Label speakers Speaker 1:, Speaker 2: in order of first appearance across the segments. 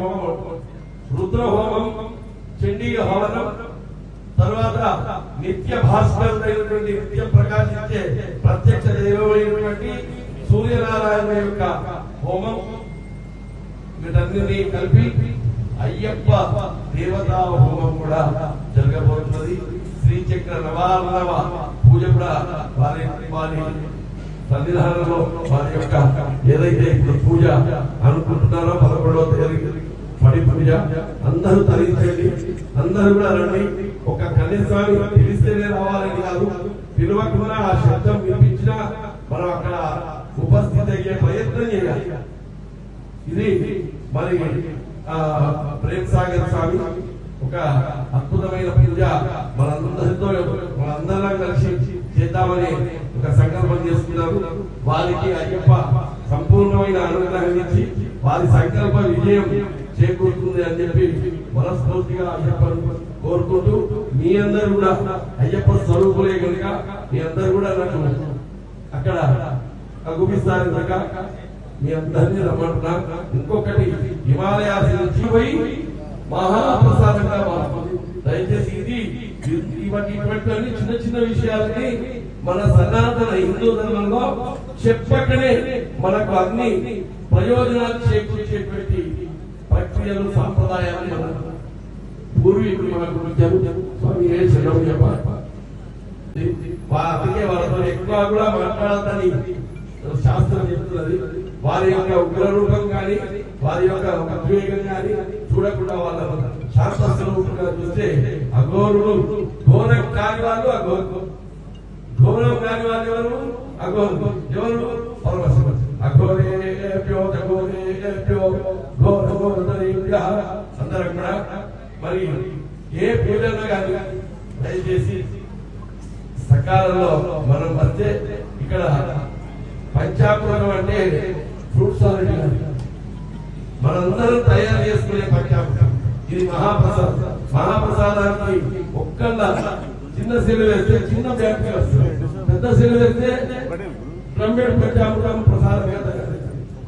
Speaker 1: హోమం, రుద్ర హోమం, చండీ హవనం, తర్వాత నిత్య భాస్కరుడైనటువంటి నిత్య ప్రకాశించే ప్రత్యక్ష దైవమైనటువంటి సూర్యనారాయణ యొక్క హోమం, వీటన్నిటినీ కలిపి అయ్యప్ప దేవతా హోమం కూడా జరగబోతున్నది. శ్రీచక్ర నవార్ణవ పూజ కూడా వారి సన్నిధానంలో వారి యొక్క ఏదైతే ఇప్పుడు పూజ అనుకుంటున్నారో 11వ తేదీ పడి పూజ అందరూ తరించండి, అందరూ కూడా రండి. ఒక కన్యస్వామి పిలిస్తేనే రావాలని కాదు, పిలవకుండా ఆ శబ్దం వినిపించినా మనం అక్కడ ఉపస్థితి అయ్యే ప్రయత్నం చేయాలి. ఇది మరి ప్రేమ్ సాగర్ స్వామి ఒక అద్భుతమైన పూజ మనందరం కలిసి చేద్దామని ఒక సంకల్పం చేసుకున్నారు. వారికి అయ్యప్ప సంపూర్ణమైన అనుగ్రహం ఇచ్చి వారి సంకల్ప విజయం చేకూరుతుంది అని చెప్పి మనస్ఫూర్తిగా అయ్యప్పను కోరుకుంటూ, మీ అందరూ కూడా అయ్యప్ప స్వరూపులే కనుక మీ అందరూ కూడా నాకు అక్కడ అగుపిస్తారు కనుక మీ అందరినీ రమ్మంటున్నా. ఇంకొకటి హిమాలయాస్ నుంచి పోయి మహాప్రసాదంగా మారుతుంది. దయచేసి ఇటువంటి చిన్న చిన్న విషయాలని మన సనాతన హిందూ ధర్మంలో చెప్పకనే మనకు అన్ని ప్రయోజనాలు చేకూర్చేటువంటి ప్రక్రియలు సాంప్రదాయాలు మన పూర్వీకులు మనకు స్వామి అందుకే వాళ్ళతో ఎక్కువ కూడా మాట్లాడతాని శాస్త్రం చెప్తున్నది. వారి యొక్క ఉగ్ర రూపం కానీ వారి యొక్క ఉద్వేగం కానీ చూడకుండా వాళ్ళ శాస్త్ర స్వరూపంగా చూస్తే అఘోరుడు, ఘోరం కాని వాళ్ళు అఘోరు, ఘోరం కాని వాళ్ళు ఎవరు? అఘోరు. ఎవరు? పరమశివుడు. అఘోరేభ్యో ఘోరేభ్యో ఘోర ఘోరేభ్యః. అందరం కూడా మరి ఏ పూజలు కానీ దయచేసి సకాలంలో మనం వస్తే ఇక్కడ పంచామృతం అంటే ఫ్రూట్స్ సాలెడ్ మనందరం తయారు చేసుకునే పంచామృతం. ఇది మహాప్రసాదం. మహాప్రసాదానికి ఒక్కళ్ళ చిన్న సెలవు వేస్తే చిన్న బ్యాటరీ వస్తుంది, పెద్ద సెలవు వేస్తే బ్రహ్మేడు పంచామృతం ప్రసాదంగా తయారు.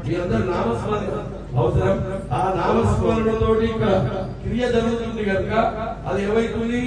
Speaker 1: మీ అందరు నామస్మరణ అవసరం. ఆ నామస్మరణతోటి ఇక్కడ క్రియ జరుగుతుంది కనుక అది ఏమైతుంది?